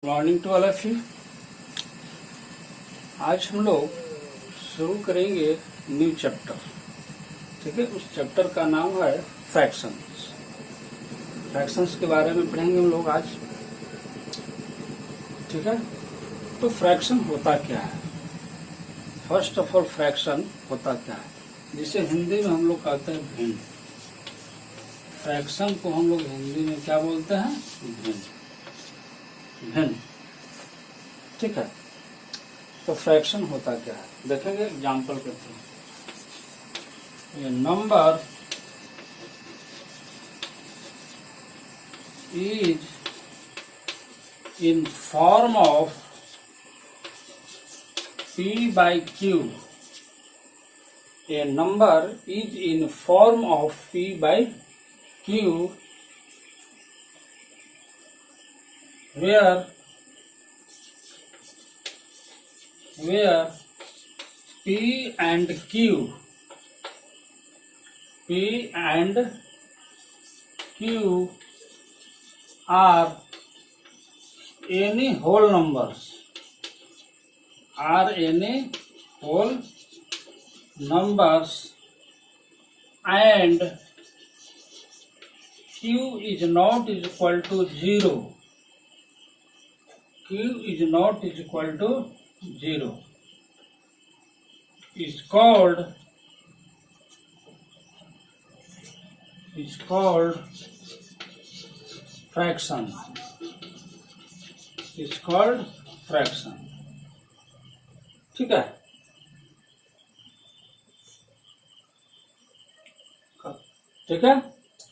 Morning to all of you. आज हम लोग शुरू करेंगे न्यू चैप्टर। ठीक है, उस चैप्टर का नाम है फ्रैक्शंस। फ्रैक्शंस के बारे में पढ़ेंगे हम लोग आज। ठीक है, तो फ्रैक्शन होता क्या है? फर्स्ट ऑफ ऑल फ्रैक्शन होता क्या है, जिसे हिंदी में हम लोग कहते हैं भिन्न। फ्रैक्शन को हम लोग हिंदी में क्या बोलते हैं? भिन्न। भिन्न। ठीक है, तो फ्रैक्शन होता क्या है देखेंगे एग्जाम्पल के थ्रू। ये number is in form of P by Q. A number is in form of P by Q where P and Q are any whole numbers. Are any whole numbers and Q is not equal to 0. Q is not equal to 0 is called fraction. Is called fraction. ठीक है, ठीक है।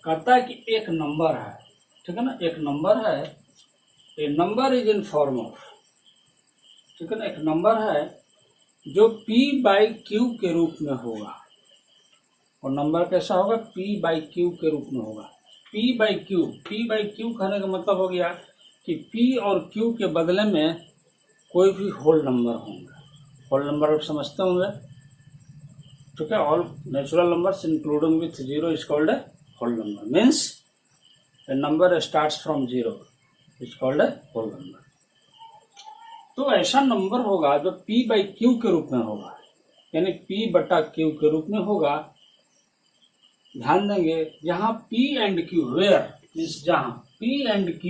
कहता है कि एक number है, ठीक है ना, एक नंबर है। A number is in form of, ठीक है ना, एक नंबर है जो P बाई Q के रूप में होगा। और नंबर कैसा होगा? P बाई Q के रूप में होगा। P बाई Q कहने का मतलब हो गया कि P और Q के बदले में कोई भी होल नंबर होंगे। होल नंबर आप समझते होंगे, ठीक है। All natural numbers including with zero is called a whole number. Means a number starts from zero is called a whole number. तो ऐसा नंबर होगा जो P बाई Q के रूप में होगा, यानी P बटा Q के रूप में होगा। ध्यान देंगे, जहां P and Q, where means जहां P and Q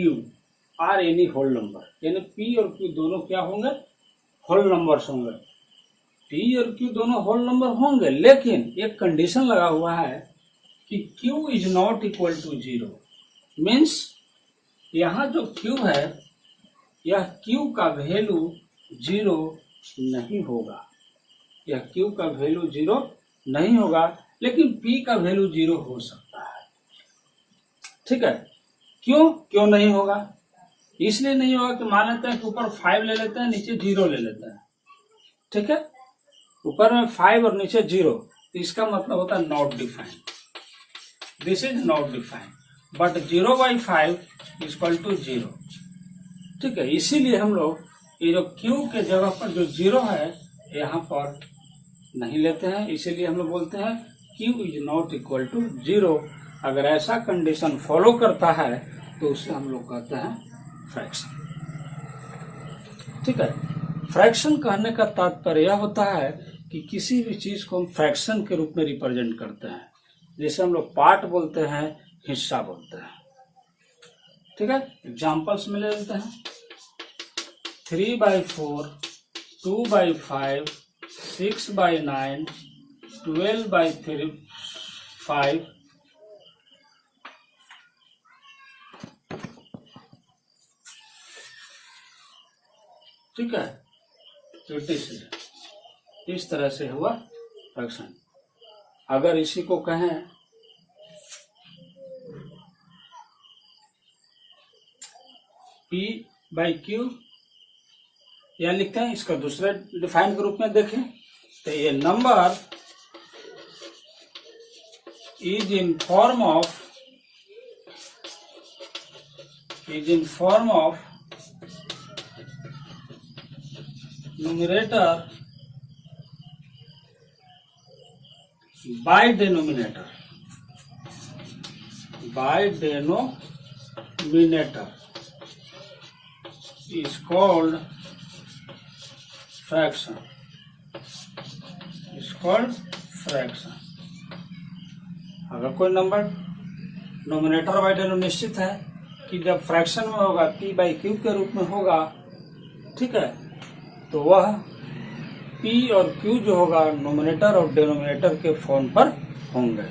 are any whole number, यानी P और Q दोनों क्या होंगे? होल नंबर्स होंगे। P और Q दोनों होल नंबर होंगे, लेकिन एक कंडीशन लगा हुआ है कि Q is not equal to 0। मीन्स यहाँ जो Q है, यह Q का वैल्यू 0 नहीं होगा। यह Q का वैल्यू 0 नहीं होगा, लेकिन P का वैल्यू 0 हो सकता है। ठीक है, क्यों नहीं होगा? इसलिए नहीं होगा कि मान लेते हैं कि ऊपर 5 ले लेते हैं, नीचे 0 ले लेते हैं। ठीक है, ऊपर में 5 और नीचे 0, तो इसका मतलब होता है not defined. This is not defined, but 0 by 5 is equal to 0। ठीक है, इसीलिए हम लोग ये जो Q के जगह पर जो 0 है यहाँ पर नहीं लेते हैं। इसीलिए हम लोग बोलते हैं Q is not equal to 0। अगर ऐसा कंडीशन फॉलो करता है तो उसे हम लोग कहते हैं फ्रैक्शन। ठीक है, फ्रैक्शन कहने का तात्पर्य यह होता है कि किसी भी चीज को हम फ्रैक्शन के रूप में रिप्रेजेंट करते हैं। जैसे हम लोग पार्ट बोलते हैं, हिस्सा बोलते हैं। ठीक है, एग्जाम्पल्स में ले लेते हैं। 3 बाई 4, 2 बाई 5, 6 बाई 9, 12 बाई 5, ठीक है। तो इस तरह से हुआ फ्रैक्शन। अगर इसी को कहें P बाई Q, या लिखते हैं इसका दूसरे डिफाइन के रूप में देखें तो ये number is in form of numerator by denominator. is called fraction, is called fraction। अगर कोई नंबर नोमिनेटर बाय डिनोमिनेटर निश्चित है कि जब फ्रैक्शन में होगा p बाई क्यू के रूप में होगा, ठीक है, तो वह p और q जो होगा नोमिनेटर और डिनोमिनेटर के फॉर्म पर होंगे।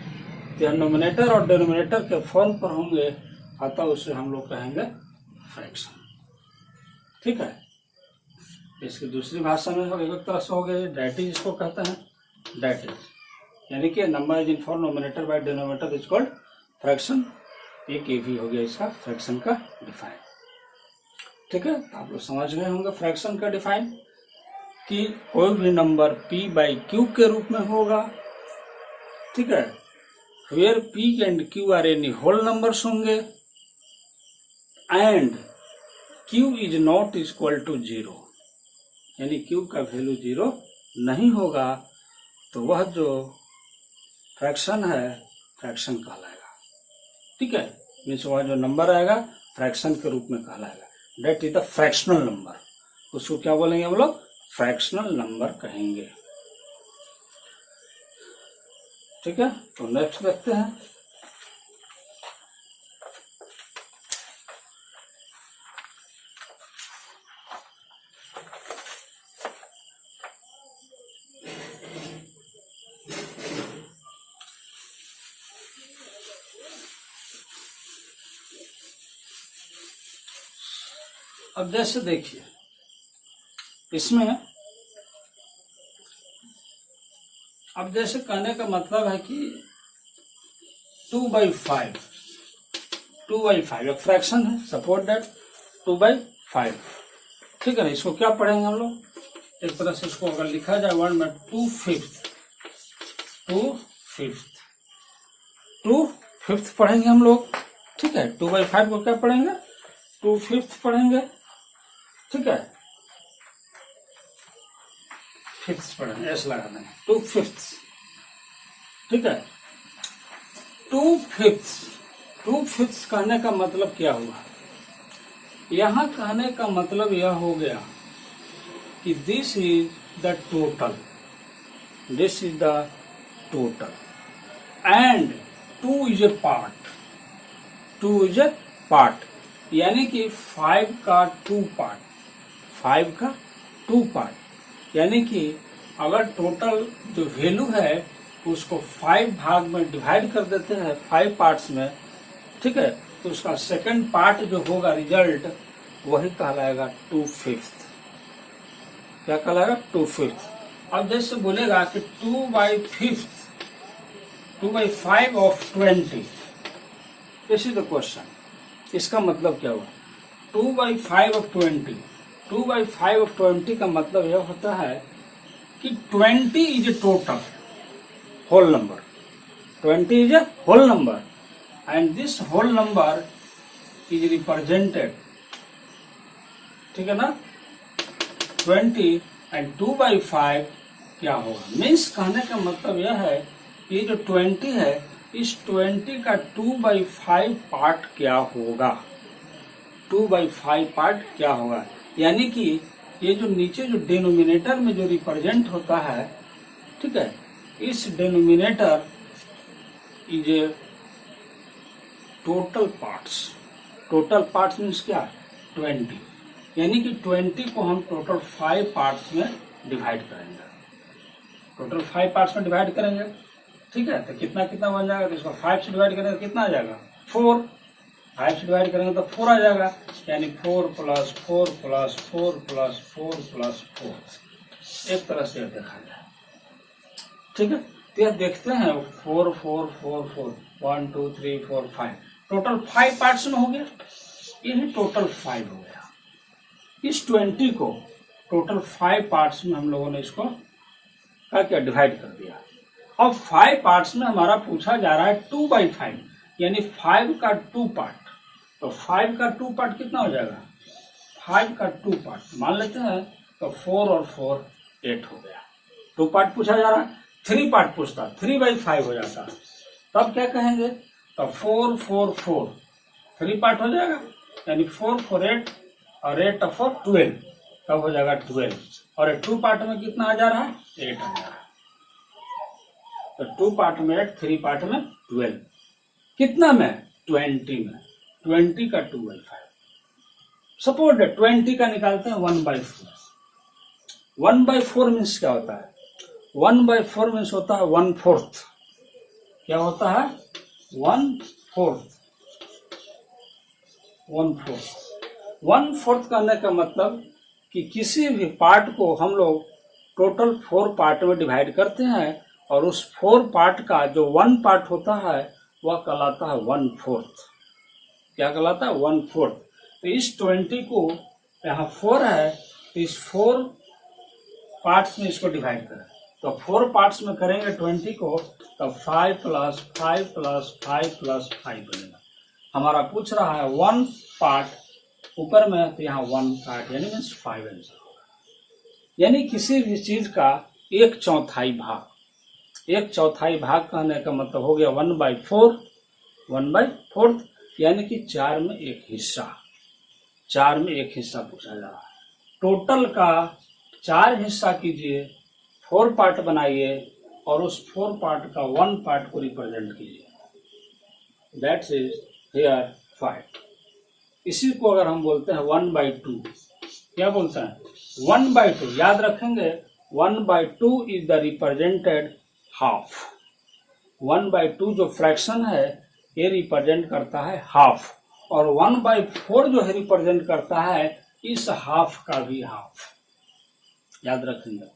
तो नोमिनेटर और डिनोमिनेटर के फॉर्म पर होंगे, अतः उसे हम लोग कहेंगे फ्रैक्शन। ठीक है, इसकी दूसरी भाषा में हो एक तरह से हो गए डेटिज, इसको कहते हैं डेटिज, यानी कि number is in for nominator by denominator is called fraction. एक ये भी हो गया इसका फ्रैक्शन का डिफाइन। ठीक है, तो आप लोग समझ गए होंगे फ्रैक्शन का डिफाइन कि कोई भी नंबर p बाई क्यू के रूप में होगा, ठीक है, where p and q are any whole numbers होंगे and q is not equal to 0, यानी q का वैल्यू 0 नहीं होगा, तो वह जो फ्रैक्शन है फ्रैक्शन कहलाएगा। ठीक है, मीन्स वह जो नंबर आएगा फ्रैक्शन के रूप में कहलाएगा। That is the fractional number, उसको क्या बोलेंगे हम लोग? फ्रैक्शनल नंबर कहेंगे। ठीक है, तो नेक्स्ट देखते हैं। अब जैसे देखिए इसमें, अब जैसे कहने का मतलब है कि 2/5, 2/5 एक फ्रैक्शन है, सपोर्ट दैट 2/5। ठीक है ना, इसको क्या पढ़ेंगे हम लोग? एक तरह से इसको अगर लिखा जाए वर्ड में 2/5 पढ़ेंगे हम लोग। ठीक है, 2/5 को क्या पढ़ेंगे? 2/5 पढ़ेंगे। ठीक है, फिफ्थ पढ़ेंगे, ऐसा लगाना है 2/5। ठीक है, 2/5 कहने का मतलब क्या हुआ? यहां कहने का मतलब यह हो गया कि this is the total, this is the total and 2 is a part, 2 is a part, यानी कि 5 का 2 पार्ट, 5 का 2 पार्ट, यानी कि अगर टोटल जो वैल्यू है उसको 5 भाग में डिवाइड कर देते हैं 5 पार्ट्स में, ठीक है, तो उसका सेकंड पार्ट जो होगा रिजल्ट वही कहलाएगा 2/5। क्या कहलाएगा? 2/5। अब जैसे बोलेगा कि 2/5 of 20, this is the question. इसका मतलब क्या हुआ? 2/5 ऑफ 20, 2/5 ऑफ 20 का मतलब यह होता है कि 20 is a total whole number, 20 is a whole number and this whole number is represented, ठीक है ना, 20 एंड 2/5 क्या होगा? मीन्स कहने का मतलब यह है कि जो 20 है इस 20 का 2/5 पार्ट क्या होगा? 2/5 पार्ट क्या होगा? यानी कि ये जो नीचे जो डिनोमिनेटर में जो रिप्रेजेंट होता है, ठीक है, इस denominator is a total parts. Total parts means क्या? 20, यानी कि 20 को हम टोटल 5 पार्ट्स में डिवाइड करेंगे, टोटल 5 पार्ट्स में डिवाइड करेंगे। ठीक है, तो कितना कितना बन जाएगा? तो इसको 5 से डिवाइड करेंगे कितना आ जाएगा? 4। 5 से डिवाइड करेंगे तो 4 आ जाएगा, यानी 4 + 4 + 4 + 4 + 4। एक तरह से देखा जाए, ठीक है, तो यह देखते हैं 4 4 4 4 1 2 3 4 5 टोटल 5 पार्ट्स में हो गया। यही टोटल 5 हो गया। इस 20 को टोटल 5 पार्ट्स में हम लोगों ने इसको क्या डिवाइड कर दिया। अब 5 पार्ट्स में हमारा पूछा जा रहा है 2/5, यानी 5 का 2 पार्ट। तो 5 का 2 पार्ट कितना हो जाएगा? 5 का 2 पार्ट मान लेते हैं, तो 4 और 4 8 हो गया। 2 पार्ट पूछा जा रहा है, 3 पार्ट पूछता 3/5 हो जाता, तब क्या कहेंगे? तो 4 4 4 3 पार्ट हो जाएगा, यानी 4 4 8 और 8 ऑफ 12 तब हो जाएगा 12। और 2 पार्ट में कितना आ जा रहा है? 8 आ जा रहा है। तो 2 पार्ट में 8, 3 पार्ट में 12। कितना में? 20 में। 20 का 2/5। सपोज 20 का निकालते हैं 1/4। 1/4 मीन्स क्या होता है? 1/4 मीन्स होता है 1/4। क्या होता है? 1/4। 1/4 1/4 करने का मतलब कि किसी भी पार्ट को हम लोग टोटल 4 पार्ट में डिवाइड करते हैं और उस 4 पार्ट का जो 1 पार्ट होता है वह कहलाता है 1/4। क्या कहलाता है? 1/4। तो इस 20 को यहाँ 4 है तो इस 4 पार्ट्स में इसको डिवाइड करें। तो 4 पार्ट्स में करेंगे 20 को तो 5 + 5 + 5 + 5 बनेगा। हमारा पूछ रहा है 1 पार्ट ऊपर में, तो यहाँ 1 पार्ट यानी मीन्स 5 आंसर होगा। यानी किसी भी चीज का 1/4 भाग। 1/4 भाग कहने का मतलब हो गया 1/4। 1/4 यानी कि 4 में 1 हिस्सा। 4 में 1 हिस्सा पूछा जा रहा है। टोटल का 4 हिस्सा कीजिए, 4 पार्ट बनाइए और उस 4 पार्ट का 1 पार्ट को रिप्रेजेंट कीजिए। That's is here 5। इसी को अगर हम बोलते हैं 1/2, क्या बोलते हैं? 1/2 याद रखेंगे। 1/2 इज द रिप्रेजेंटेड हाफ। 1/2 जो फ्रैक्शन है ये रिप्रेजेंट करता है हाफ, और 1/4 जो है रिप्रेजेंट करता है इस हाफ का भी हाफ। याद रखेंगे,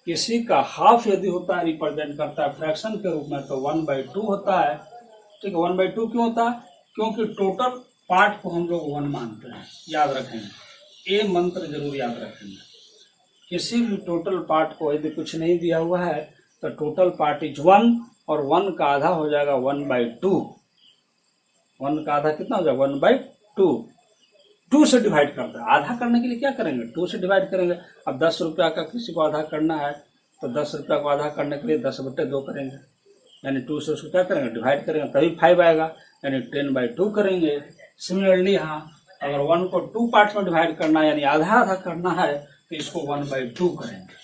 किसी का हाफ यदि होता है रिप्रेजेंट करता है फ्रैक्शन के रूप में तो 1/2 होता है। ठीक है, 1/2 क्यों होता है? क्योंकि टोटल पार्ट को हम लोग 1 मानते हैं। याद रखेंगे, ये मंत्र जरूर याद रखेंगे। किसी भी टोटल पार्ट को यदि कुछ नहीं दिया हुआ है तो टोटल पार्ट इज 1 और 1 का आधा हो जाएगा 1/2। 1 का आधा कितना हो जाएगा? 1/2। 2 से डिवाइड करते हैं। आधा करने के लिए क्या करेंगे? 2 से डिवाइड करेंगे। अब 10 रुपया का किसी को आधा करना है तो 10 रुपया को आधा करने के लिए 10/2 करेंगे, यानी 2 से उसको क्या करेंगे? डिवाइड करेंगे, तभी 5 आएगा, यानी 10/2 करेंगे। सिमिलरली यहाँ अगर 1 को 2 पार्ट में डिवाइड करना है यानी आधा आधा करना है तो इसको 1/2 करेंगे,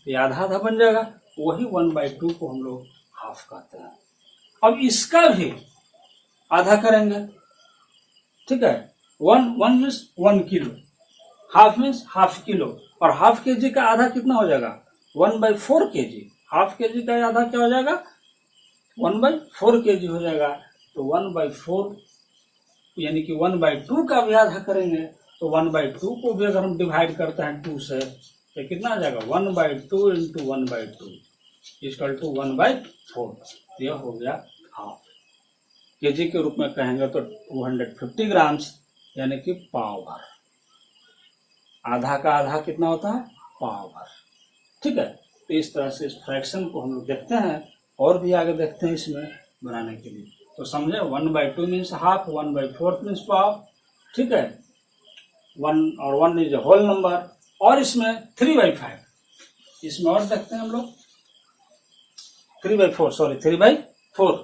ये आधा आधा बन जाएगा। वही 1/2 को हम लोग हाफ कहते हैं। अब इसका भी आधा करेंगे। ठीक है, 1 means 1 kilo, half means half kilo, और हाफ केजी का आधा कितना हो जाएगा? 1/4 kg। हाफ केजी का आधा क्या हो जाएगा? 1/4 kg हो जाएगा। तो 1/4 यानी कि 1/2 का भी आधा करेंगे तो 1/2 को भी अगर हम डिवाइड करते हैं 2 से तो कितना आ जाएगा? 1/2 × 1/2 = 1/4। यह हो गया हाफ। केजी के रूप में कहेंगे तो 250 ग्राम्स यानी कि पाव भर। आधा का आधा कितना होता है? पाव भर। ठीक है, तो इस तरह से इस फ्रैक्शन को हम लोग देखते हैं और भी आगे देखते हैं इसमें बनाने के लिए। तो समझे, 1/2 मीन्स हाफ, 1/4 मीन्स पाव। ठीक है, 1 और 1 इज ए होल नंबर। और इसमें 3/5, इसमें और देखते हैं हम लोग 3/4, सॉरी 3/4।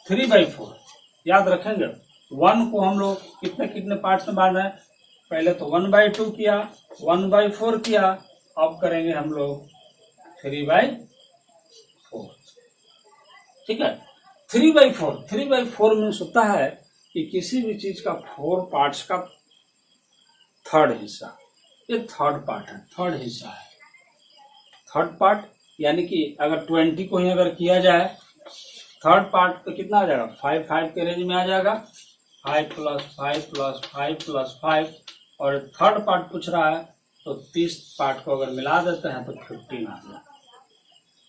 3/4 याद रखेंगे। 1 को हम लोग कितने कितने पार्ट्स में बांट रहे हैं? पहले तो 1/2 किया, 1/4 किया, अब करेंगे हम लोग 3/4। ठीक है, 3/4 मीन्स होता है कि किसी भी चीज का 4 पार्ट्स का थर्ड हिस्सा। ये थर्ड पार्ट है, थर्ड हिस्सा है। थर्ड पार्ट यानी कि अगर 20 को ही अगर किया जाए थर्ड पार्ट तो कितना आ जाएगा? 5 के रेंज में आ जाएगा। 5 + 5 + 5 + 5, और थर्ड पार्ट पूछ रहा है तो 30 पार्ट को अगर मिला देते हैं तो 15 आ जाएगा,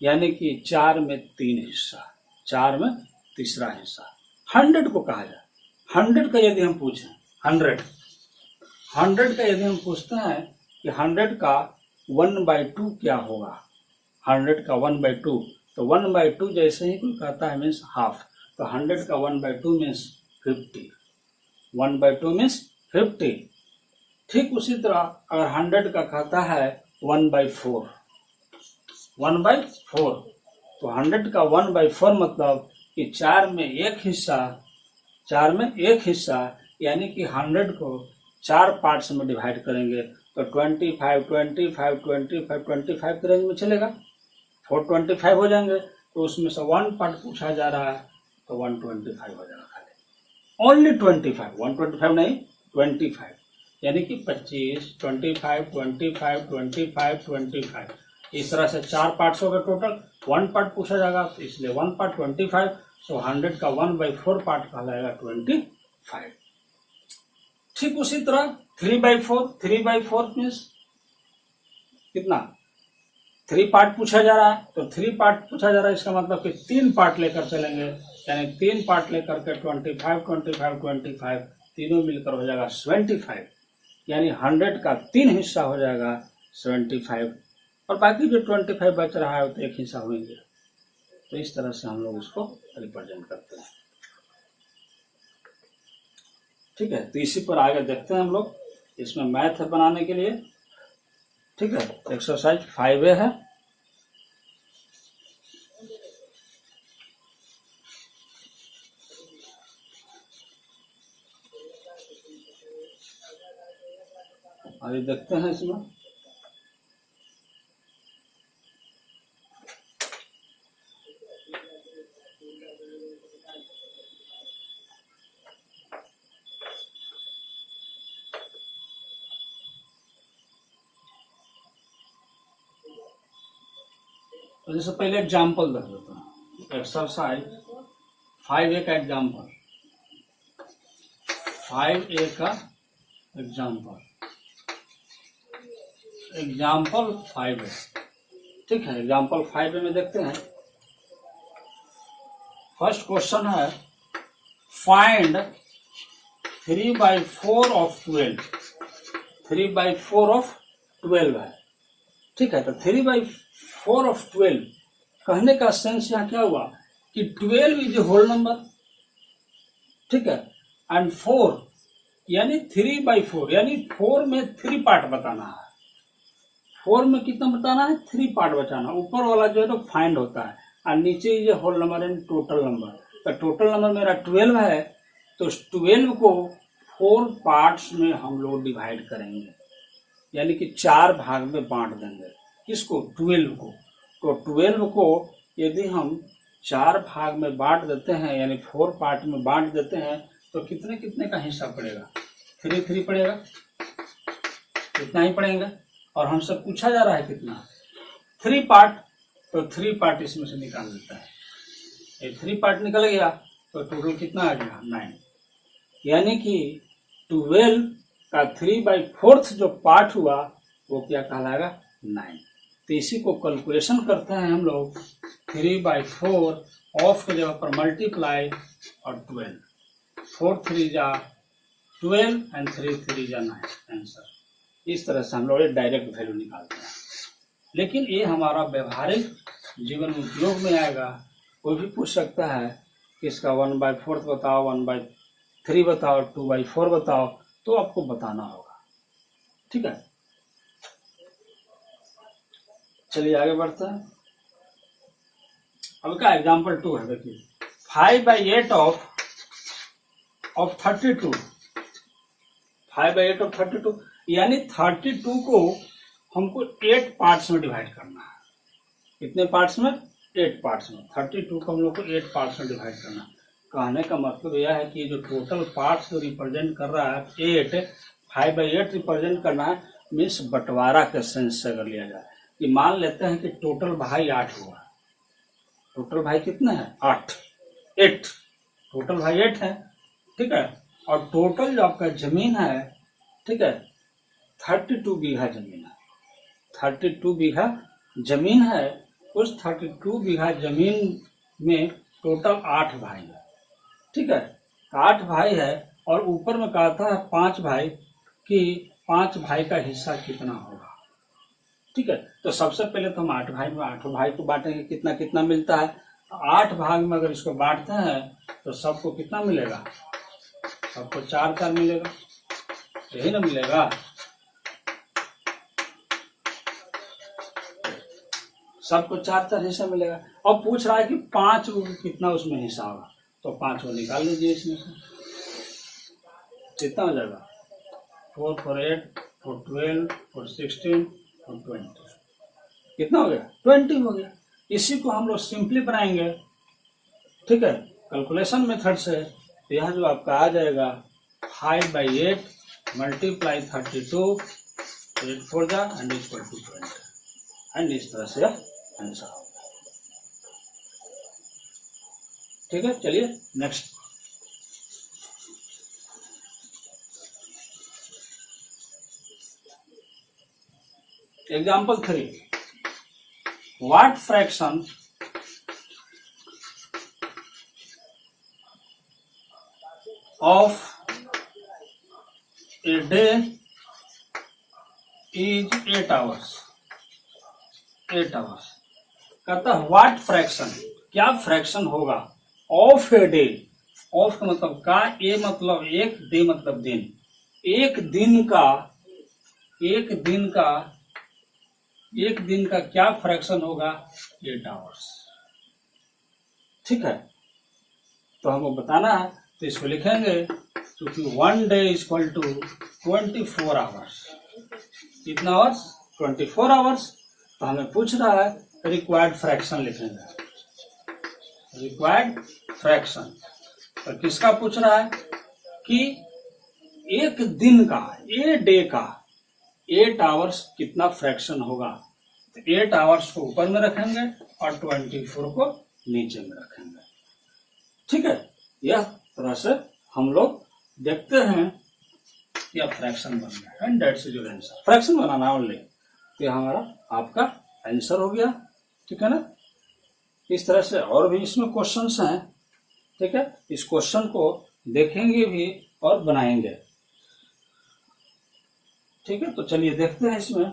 यानी कि 4 में 3 हिस्सा, 4 में तीसरा हिस्सा। 100 को कहा जाए, 100 का यदि हम पूछें, 100 का यदि हम पूछते हैं कि 100 का 1/2 क्या होगा? 100 का 1/2, तो 1/2 जैसे ही कोई कहता है मीन्स हाफ, तो 100 का 1/2 मीन्स 50। 1/2 मीन्स 50। ठीक उसी तरह अगर 100 का कहता है 1/4, 1/4, तो 100 का 1/4 मतलब कि 4 में 1 हिस्सा, 4 में 1 हिस्सा यानी कि 100 को 4 पार्ट्स में डिवाइड करेंगे तो 25, 25, 25, 25 के रेंज में चलेगा। 425 हो जाएंगे, तो उसमें से 1 पार्ट पूछा जा रहा है तो 125 हो जाएगा खाली, ओनली 25, 125 नहीं 25, यानी कि 25, 25, 25, 25, 25, इस तरह से 4 पार्ट्स हो गए टोटल। 1 पार्ट पूछा जाएगा तो इसलिए 1 पार्ट 25, सो 100 का 1/4 पार्ट कहलाएगा 25। ठीक उसी तरह 3/4, 3/4 मीन्स कितना, 3 पार्ट पूछा जा रहा है, तो 3 पार्ट पूछा जा रहा है, इसका मतलब कि 3 पार्ट लेकर चलेंगे, यानी 3 पार्ट लेकर के 25, 25, 25 तीनों मिलकर हो जाएगा 75, यानी 100 का 3 हिस्सा हो जाएगा 75, और बाकी जो 25 बच रहा है वो तो 1 हिस्सा होंगे। तो इस तरह से हम लोग इसको रिप्रेजेंट करते हैं। ठीक है, तो इसी पर आगे देखते हैं हम लोग। इसमें मैथ है बनाने के लिए। ठीक है, एक्सरसाइज 5A है। आगे देखते हैं इसमें। तो जैसे पहले एग्जाम्पल देख लेते हैं। एक्सरसाइज 5A का एग्जाम्पल, 5A का एग्जाम्पल, एग्जाम्पल 5A। ठीक है, एग्जाम्पल 5A में देखते हैं। फर्स्ट क्वेश्चन है फाइंड 3/4 ऑफ 12, 3/4 ऑफ 12 है। ठीक है, तो 3/4 ऑफ 12 कहने का सेंस यहाँ क्या हुआ कि 12 इज ए होल नंबर। ठीक है, एंड 4 यानी 3/4, यानी 4 में 3 पार्ट बताना है। 4 में कितना बताना है, 3 पार्ट बताना। ऊपर वाला जो है तो फाइंड होता है, और नीचे ये होल नंबर यानी टोटल नंबर। तो टोटल नंबर मेरा 12 है, तो 12 को 4 पार्ट्स में हम लोग डिवाइड करेंगे, यानी कि 4 भाग में बांट देंगे। किसको, 12 को। तो 12 को यदि हम 4 भाग में बांट देते हैं, यानी 4 पार्ट में बांट देते हैं, तो कितने कितने का हिस्सा पड़ेगा, 3 पड़ेगा, इतना ही पड़ेगा। और हमसे पूछा जा रहा है कितना, 3 पार्ट, तो 3 पार्ट इसमें से निकाल देता है। ये 3 पार्ट निकल गया तो टोटल कितना आ गया, 9, यानी कि 12 का 3/4 जो पार्ट हुआ वो क्या कहलाएगा, 9। तो इसी को कैलकुलेशन करते हैं हम लोग। 3/4 ऑफ के जगह पर मल्टीप्लाई और 12, 4 3 जा 12 एंड 3 3 जा 9 आंसर। इस तरह से हम लोग डायरेक्ट वैल्यू निकालते हैं। लेकिन ये हमारा व्यवहारिक जीवन में उपयोग में आएगा। कोई भी पूछ सकता है कि इसका 1/4 बताओ, 1/3 बताओ, 2/4 बताओ, तो आपको बताना होगा। ठीक है, चलिए आगे बढ़ते हैं। अब का एग्जाम्पल 2 है, देखिए 5/8 ऑफ 32, 5/8 ऑफ 32, यानी 32 को हमको 8 पार्ट्स में डिवाइड करना है। कितने पार्ट्स में, 8 पार्ट्स में। 32 को हम लोग को 8 पार्ट्स में डिवाइड करना। कहने का मतलब यह है कि जो टोटल पार्ट्स को रिप्रेजेंट कर रहा है 8, 5/8 रिप्रेजेंट करना है, मीन्स बंटवारा के सेंस से अगर लिया जाए कि मान लेते हैं कि टोटल भाई 8 हुआ। टोटल भाई कितने हैं, 8, टोटल भाई 8 है। ठीक है, और टोटल जो आपका जमीन है, ठीक है, 32 बीघा जमीन है, 32 बीघा जमीन है। उस 32 बीघा जमीन में टोटल 8 भाई है। ठीक है, 8 भाई है, और ऊपर में कहता है 5 भाई, कि 5 भाई का हिस्सा कितना होगा। ठीक है, तो सबसे पहले तो हम 8 भाई में 8 भाई को बांटेंगे, कितना कितना मिलता है। 8 भाग में अगर इसको बांटते हैं तो सबको कितना मिलेगा, सबको 4 4 मिलेगा, यही ना मिलेगा। सबको 4 4 हिस्सा मिलेगा। और पूछ रहा है कि 5 को कितना उसमें हिस्सा होगा, तो 5 को निकाल लीजिए इसमें से। कितना हो जाएगा 4 4 8 4 12 4 16 4 20, कितना हो गया 20 हो गया। इसी को हम लोग सिंपली बनाएंगे, ठीक है, कैलकुलेशन मेथड से। तो यह जो आपका आ जाएगा 5/8 मल्टीप्लाई 32 8 4 जा एंड इक्वल टू 20, एंड इस तरह से आंसर होगा। ठीक है, चलिए next. Example 3, what fraction of a day is 8 hours. 8 hours कहता है व्हाट फ्रैक्शन, क्या फ्रैक्शन होगा ऑफ ए डे। ऑफ का मतलब का, ए मतलब एक, डे मतलब दिन। एक दिन का क्या फ्रैक्शन होगा 8 आवर्स। ठीक है, तो हमको बताना है, तो इसको लिखेंगे क्योंकि 1 day is equal to 24 hours. कितना आवर्स 24 आवर्स। तो हमें पूछ रहा है रिक्वायर्ड फ्रैक्शन लिखेंगे, रिक्वायर्ड फ्रैक्शन। तो किसका पूछ रहा है कि एक दिन का, ए डे का 8 आवर्स कितना फ्रैक्शन होगा। तो 8 आवर्स को ऊपर में रखेंगे और 24 को नीचे में रखेंगे। ठीक है, यह तरह से हम लोग देखते हैं यह फ्रैक्शन बन गया and that's your answer. Fraction banana only, तो हमारा आपका आंसर हो गया। ठीक है ना, इस तरह से और भी इसमें क्वेश्चंस हैं। ठीक है, इस क्वेश्चन को देखेंगे भी और बनाएंगे। ठीक है, तो चलिए देखते हैं इसमें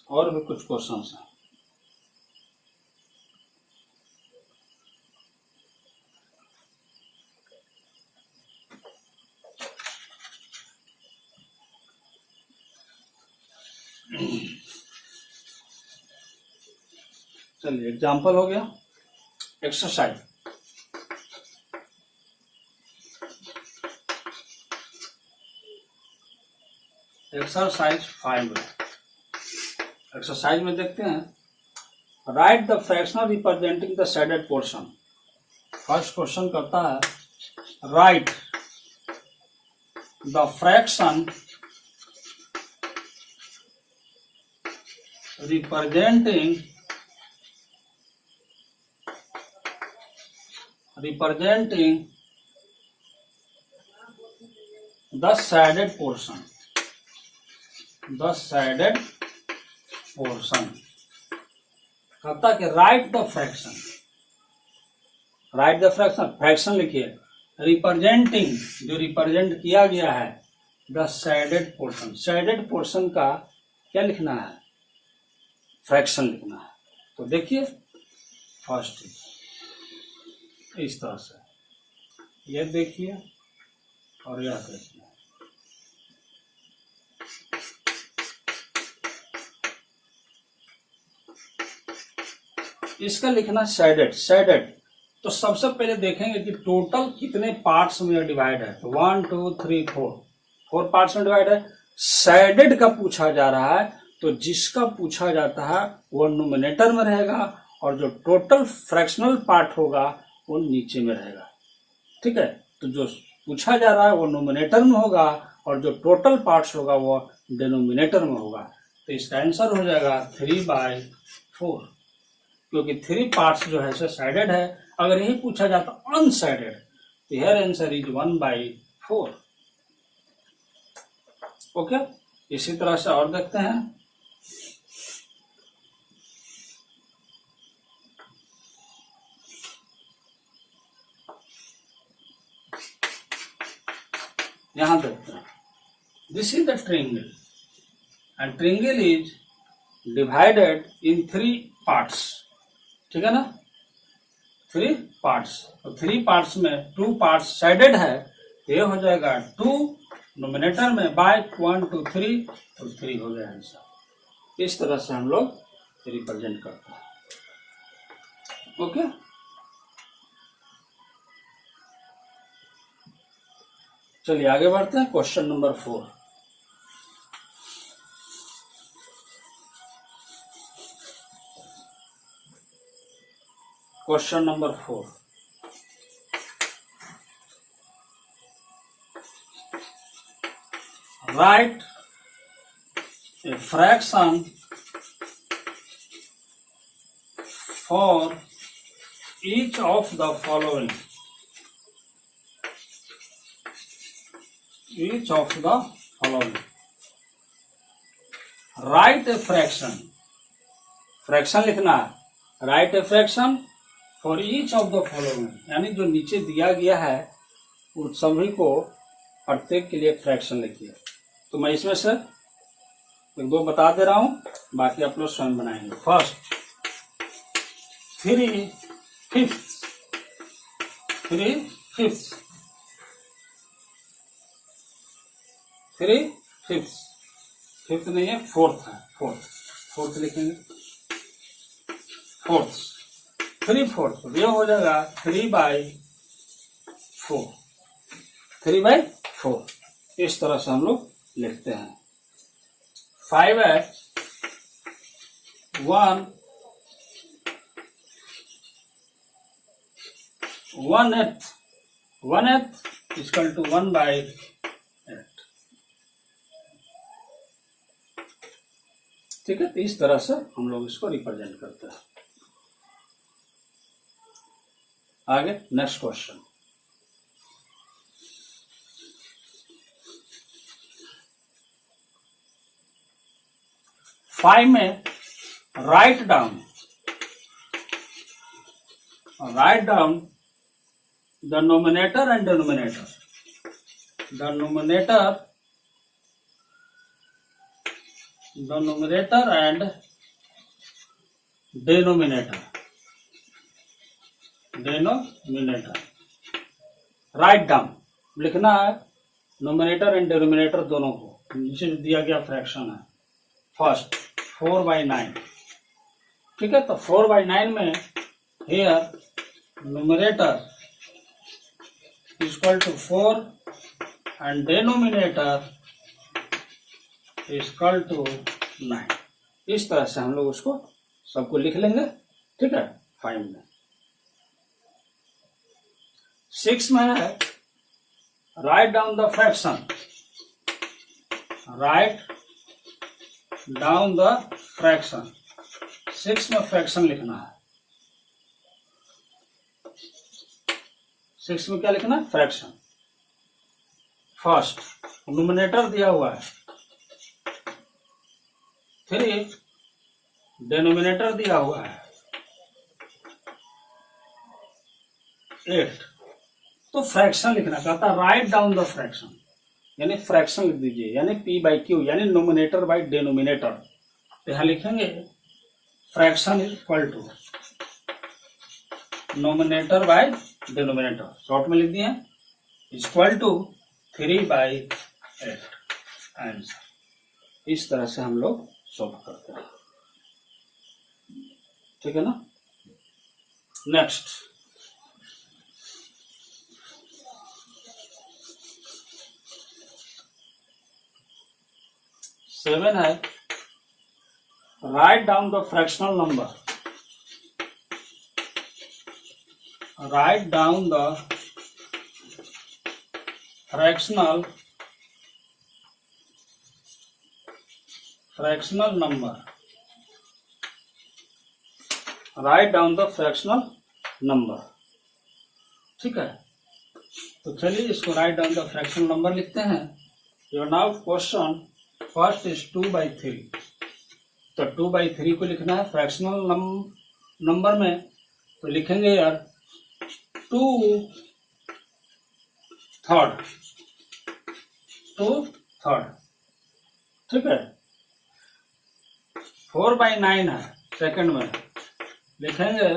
और भी कुछ क्वेश्चंस हैं। चलिए एग्जाम्पल हो गया, एक्सरसाइज। एक्सरसाइज 5 है। एक्सरसाइज में देखते हैं right the fraction representing the shaded portion. First question करता है right the fraction representing the shaded portion. The shaded portion कहता कि right the fraction. Right the fraction, fraction लिखिए रिप्रेजेंटिंग, जो रिप्रेजेंट किया गया है the shaded portion. Shaded portion का क्या लिखना है, फ्रैक्शन लिखना है। तो देखिए फर्स्ट इस तरह से, यह देखिए और यह देखिए। इसका लिखना शेडेड। शेडेड तो सबसे पहले देखेंगे कि टोटल कितने पार्ट्स में डिवाइड है। तो 1 2 3 4 पार्ट्स में डिवाइड है। शेडेड का पूछा जा रहा है, तो जिसका पूछा जाता है वो नोमिनेटर में रहेगा और जो टोटल फ्रैक्शनल पार्ट होगा वो नीचे में रहेगा। ठीक है, तो जो पूछा जा रहा है वो नोमिनेटर में होगा और जो टोटल पार्ट्स होगा वो डिनोमिनेटर में होगा। तो इसका आंसर हो जाएगा 3/4, क्योंकि 3 पार्ट्स जो है साइडेड है। अगर यही पूछा जाता अनसाइडेड तो हियर आंसर इज 1/4। ओके, इसी तरह से और देखते हैं। यहां देखते हैं, this is the triangle and triangle is divided in 3 parts. ठीक है ना, 3 पार्ट्स। तो 3 पार्ट्स में 2 पार्ट्स साइडेड है, तो ये हो जाएगा 2 नोमिनेटर में बाय 1 2 3, तो 3 हो गया आंसर। इस तरह से हम लोग रिप्रेजेंट करते हैं। ओके, चलिए आगे बढ़ते हैं। Question number 4। Question number 4, right a fraction for each of the following. Each of the following. Write a fraction. Fraction लिखना है। Right a fraction for each of the following, यानी जो नीचे दिया गया है उन सभी को प्रत्येक के लिए फ्रैक्शन लिखिए। तो मैं इसमें से एक दो बता दे रहा हूं, बाकी आप लोग स्वयं बनाएंगे। फर्स्ट 3/5, 3/5, 3/5, फिफ्थ नहीं है, फोर्थ है, फोर्थ लिखेंगे। फोर्थ 3/4, ये हो जाएगा 3/4, 3/4। इस तरह से हम लोग लिखते हैं। 5/1 1/8 इक्वल टू 1/8। ठीक है, तो इस तरह से हम लोग इसको रिप्रेजेंट करते हैं। आगे नेक्स्ट क्वेश्चन। फाइव में write down the nominator and denominator. The nominator and denominator. Write down लिखना है नोमिनेटर एंड डिनोमिनेटर दोनों को। नीचे दिया गया फ्रैक्शन है। फर्स्ट 4/9। ठीक है, तो 4/9 में here numerator equal to 4 and denominator equal to 9। इस तरह से हम लोग उसको सबको लिख लेंगे। ठीक है, 5 में। 6 में है write down the fraction. Write down the fraction. 6 में फ्रैक्शन लिखना है। 6 में क्या लिखना है? फ्रैक्शन। फर्स्ट न्यूमरेटर दिया हुआ है 3, डिनोमिनेटर दिया हुआ है 8। तो फ्रैक्शन लिखना कहता है राइट डाउन द फ्रैक्शन, यानी फ्रैक्शन लिख दीजिए, यानी P/Q, यानी नोमिनेटर बाई डिनोमिनेटर। तो यहां लिखेंगे fraction equal to numerator by denominator, short में लिख दिए, इक्वल टू 3/8 आंसर। इस तरह से हम लोग सॉल्व करते हैं। ठीक है ना। नेक्स्ट 7 है write down the fractional number. Write down the fractional number. Write down the fractional number. ठीक है, तो चलिए इसको write down the fractional number लिखते हैं। Your now question first is 2/3। तो 2/3 को लिखना है फ्रैक्शनल नंबर में, तो लिखेंगे यार 2/3। ठीक है, 4/9 है सेकंड में, लिखेंगे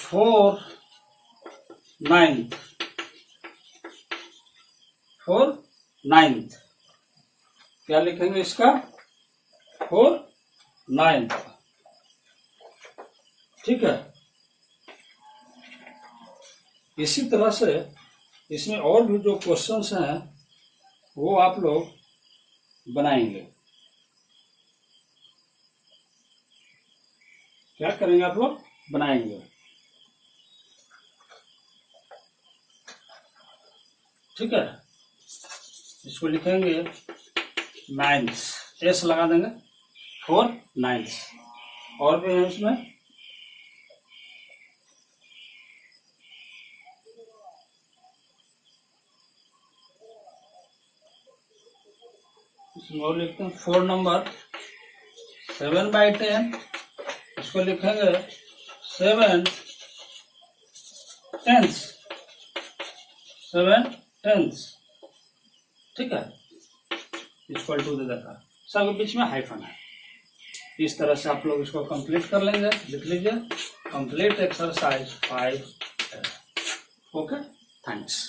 4/9। क्या लिखेंगे इसका? 4/9। ठीक है, इसी तरह से इसमें और भी जो क्वेश्चंस हैं वो आप लोग बनाएंगे। क्या करेंगे आप लोग? बनाएंगे। ठीक है, इसको लिखेंगे नाइन्स, एस लगा देंगे, 4 नाइन्स। और भी है इसमें, इसमें और लिखते हैं 4 नंबर 7/10, इसको लिखेंगे 7 टेंस, 7 टेंस। ठीक है, इक्वल टू दे देता, सब बीच में हाइफन है। इस तरह से आप लोग इसको कंप्लीट कर लेंगे। लिख लीजिए कंप्लीट एक्सरसाइज 5। Okay, thanks.